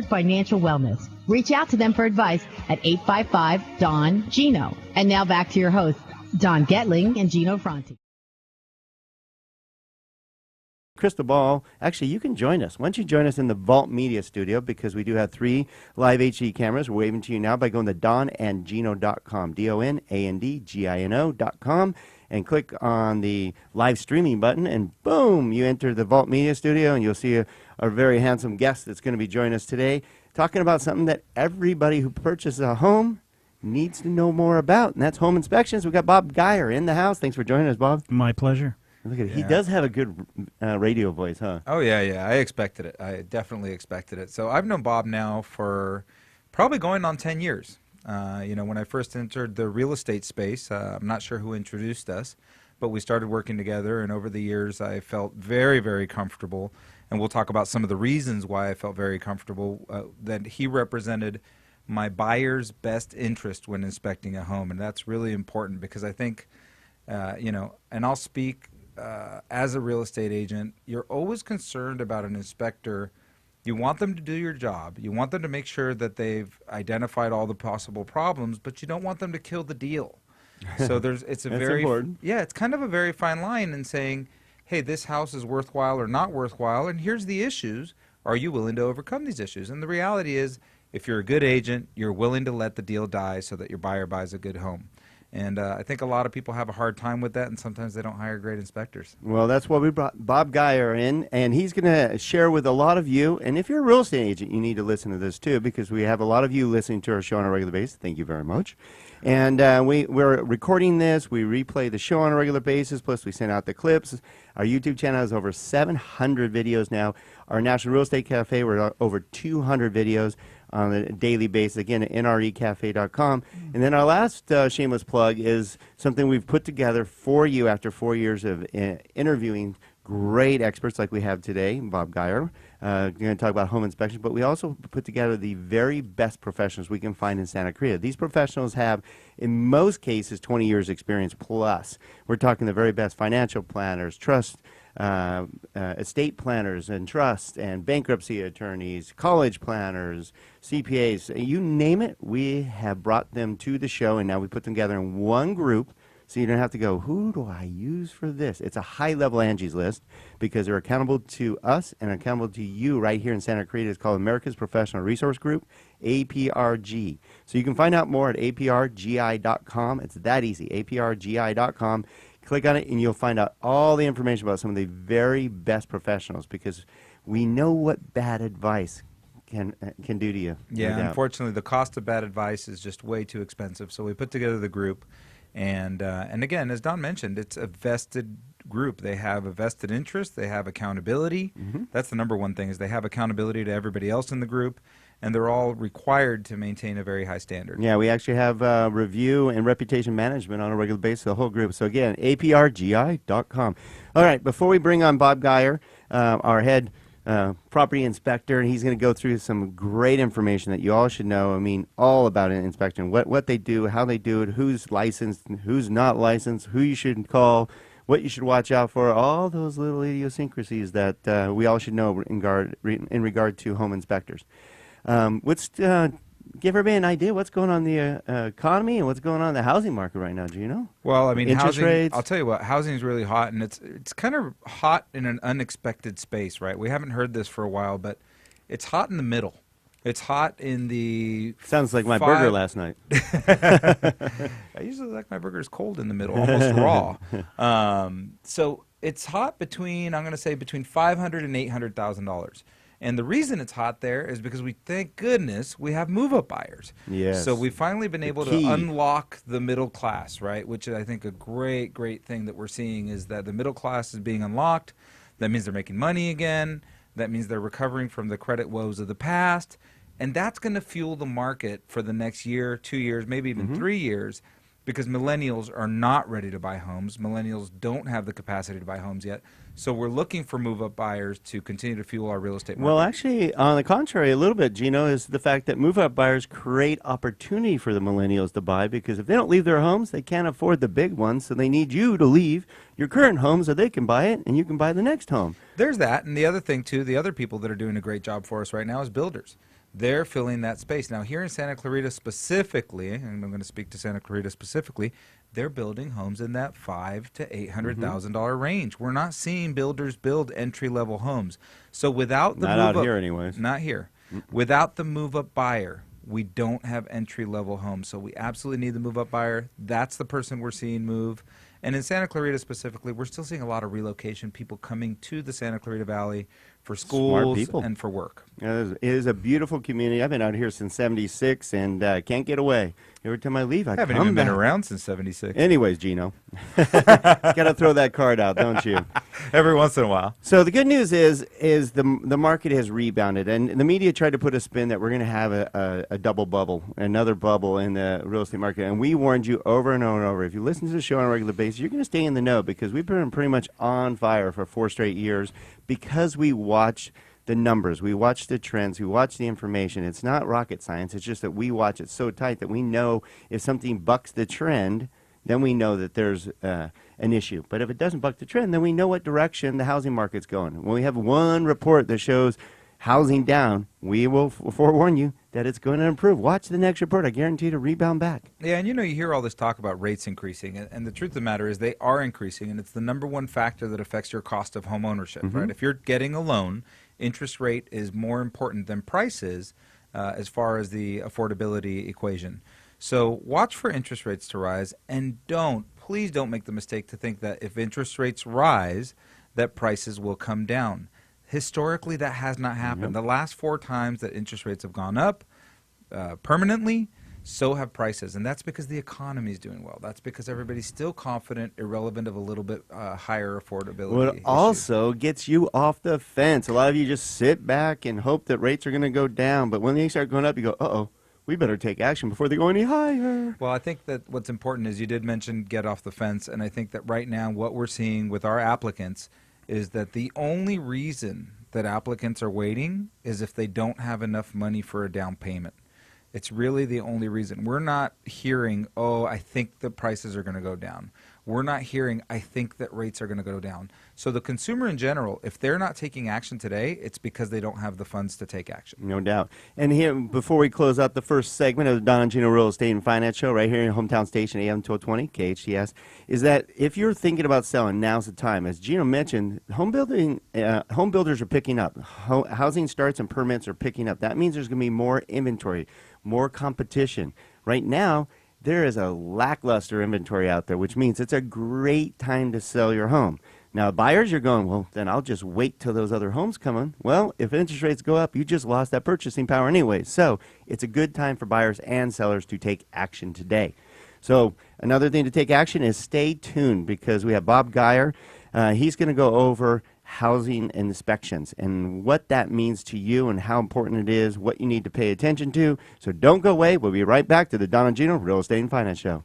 Financial wellness. Reach out to them for advice at 855-DON-GINO. And now back to your hosts, Don Getling and Gino Franti. Crystal ball. Actually, you can join us. Why don't you join us in the Vault Media Studio, because we do have 3 live HD cameras. We're waving to you now by going to donandgino.com, donandgino.com, and click on the live streaming button, and boom, you enter the Vault Media Studio, and you'll see our very handsome guest that's going to be joining us today, talking about something that everybody who purchases a home needs to know more about, and that's home inspections. We've got Bob Guyer in the house. Thanks for joining us, Bob. My pleasure. Look at it. He does have a good radio voice, huh? Oh, yeah. I expected it. I definitely expected it. So I've known Bob now for probably going on 10 years. When I first entered the real estate space, I'm not sure who introduced us, but we started working together, and over the years I felt very, very comfortable, and we'll talk about some of the reasons why I felt very comfortable, that he represented my buyer's best interest when inspecting a home, and that's really important because I think, and I'll speak as a real estate agent, you're always concerned about an inspector. You want them to do your job. You want them to make sure that they've identified all the possible problems, but you don't want them to kill the deal. So it's important. Yeah, it's kind of a very fine line in saying, hey, this house is worthwhile or not worthwhile, and here's the issues. Are you willing to overcome these issues? And the reality is, if you're a good agent, you're willing to let the deal die so that your buyer buys a good home. And I think a lot of people have a hard time with that, and sometimes they don't hire great inspectors. Well, that's why we brought Bob Guyer in, and he's going to share with a lot of you. And if you're a real estate agent, you need to listen to this too, because we have a lot of you listening to our show on a regular basis. Thank you very much. And we're recording this. We replay the show on a regular basis, plus we send out the clips. Our YouTube channel has over 700 videos now. Our National Real Estate Cafe, we're over 200 videos on a daily basis, again, at nrecafe.com. And then our last shameless plug is something we've put together for you after 4 years of interviewing great experts like we have today, Bob Guyer. We're going to talk about home inspection, but we also put together the very best professionals we can find in Santa Cruz. These professionals have, in most cases, 20 years experience plus. We're talking the very best financial planners, trust estate planners and trust and bankruptcy attorneys, college planners, CPAs, you name it, we have brought them to the show, and now we put them together in one group so you don't have to go, who do I use for this? It's a high-level Angie's List because they're accountable to us and accountable to you right here in Santa Cruz. It's called America's Professional Resource Group, APRG. So you can find out more at aprgi.com. It's that easy, aprgi.com. Click on it, and you'll find out all the information about some of the very best professionals, because we know what bad advice can do to you. Yeah, unfortunately, the cost of bad advice is just way too expensive. So we put together the group, and again, as Don mentioned, it's a vested group. They have a vested interest. They have accountability. That's the number one thing, is they have accountability to everybody else in the group, and they're all required to maintain a very high standard. Yeah, we actually have review and reputation management on a regular basis, the whole group. So again, aprgi.com. All right, before we bring on Bob Guyer, our head property inspector, and he's going to go through some great information that you all should know. I mean, all about an inspection, what they do, how they do it, who's licensed, who's not licensed, who you should call, what you should watch out for, all those little idiosyncrasies that we all should know in regard to home inspectors. Let's give everybody an idea what's going on in the economy and what's going on in the housing market right now, Gino. Well, I mean, interest rates. I'll tell you what, housing is really hot, and it's kind of hot in an unexpected space, right? We haven't heard this for a while, but it's hot in the middle. It's hot in the... Sounds like my burger last night. I usually like my burgers cold in the middle, almost raw. So it's hot between, I'm going to say, between $500,000 and $800,000. And the reason it's hot there is because thank goodness, we have move-up buyers. Yes. So we've finally been able to unlock the middle class, right? Which I think a great, great thing that we're seeing is that the middle class is being unlocked. That means they're making money again. That means they're recovering from the credit woes of the past. And that's going to fuel the market for the next year, 2 years, maybe even 3 years, because millennials are not ready to buy homes. Millennials don't have the capacity to buy homes yet. So we're looking for move-up buyers to continue to fuel our real estate market. Well, actually, on the contrary, a little bit, Gino, is the fact that move-up buyers create opportunity for the millennials to buy, because if they don't leave their homes, they can't afford the big ones, so they need you to leave your current home so they can buy it, and you can buy the next home. There's that, and the other thing, too, the other people that are doing a great job for us right now is builders. they're filling that space. Now, here in Santa Clarita specifically, and I'm going to speak to Santa Clarita specifically, they're building homes in that $500,000 to $800,000 range. We're not seeing builders build entry-level homes. So without the Not move-up, out here anyways. not here. Without the move-up buyer, we don't have entry-level homes. So we absolutely need the move-up buyer. That's the person we're seeing move. And in Santa Clarita specifically, we're still seeing a lot of relocation, people coming to the Santa Clarita Valley for schools and for work. It is a beautiful community. I've been out here since '76 and can't get away. Every time I leave, I haven't come even back. been around since '76. Anyways, Gino, got to throw that card out, don't you? Every once in a while. So the good news is the market has rebounded, and the media tried to put a spin that we're going to have a double bubble, another bubble in the real estate market. And we warned you over and over and over. If you listen to the show on a regular basis, you're going to stay in the know because we've been pretty much on fire for 4 straight years because we watch the numbers, we watch the trends, we watch the information. It's not rocket science. It's just that we watch it so tight that we know if something bucks the trend, then we know that there's an issue. But if it doesn't buck the trend, then we know what direction the housing market's going. When we have one report that shows housing down, we will forewarn you that it's going to improve. Watch the next report. I guarantee to rebound back. Yeah, and you hear all this talk about rates increasing, and the truth of the matter is they are increasing, and it's the number one factor that affects your cost of home ownership, right? If you're getting a loan, interest rate is more important than price is as far as the affordability equation. So watch for interest rates to rise, and please don't make the mistake to think that if interest rates rise, that prices will come down. Historically, that has not happened. The last 4 times that interest rates have gone up permanently, so have prices. And that's because the economy is doing well. That's because everybody's still confident, irrelevant of a little bit higher affordability. Well, it also gets you off the fence. A lot of you just sit back and hope that rates are going to go down. But when they start going up, you go, uh-oh, we better take action before they go any higher. Well, I think that what's important is you did mention get off the fence. And I think that right now what we're seeing with our applicants is that the only reason that applicants are waiting is if they don't have enough money for a down payment. It's really the only reason. We're not hearing, oh, I think the prices are going to go down. We're not hearing, I think that rates are going to go down. So the consumer in general, if they're not taking action today, it's because they don't have the funds to take action. No doubt. And here, before we close out the first segment of the Don and Gino Real Estate and Finance Show, right here in your hometown station, AM 1220, KHTS, is that if you're thinking about selling, now's the time. As Gino mentioned, home builders are picking up. Housing starts and permits are picking up. That means there's going to be more inventory, more competition. Right now, there is a lackluster inventory out there, which means it's a great time to sell your home. Now, buyers, you're going, well, then I'll just wait till those other homes come in. Well, if interest rates go up, you just lost that purchasing power anyway. So it's a good time for buyers and sellers to take action today. So another thing to take action is stay tuned because we have Bob Guyer. He's going to go over housing inspections and what that means to you and how important it is, what you need to pay attention to. So don't go away. We'll be right back to the Don and Gino Real Estate and Finance Show.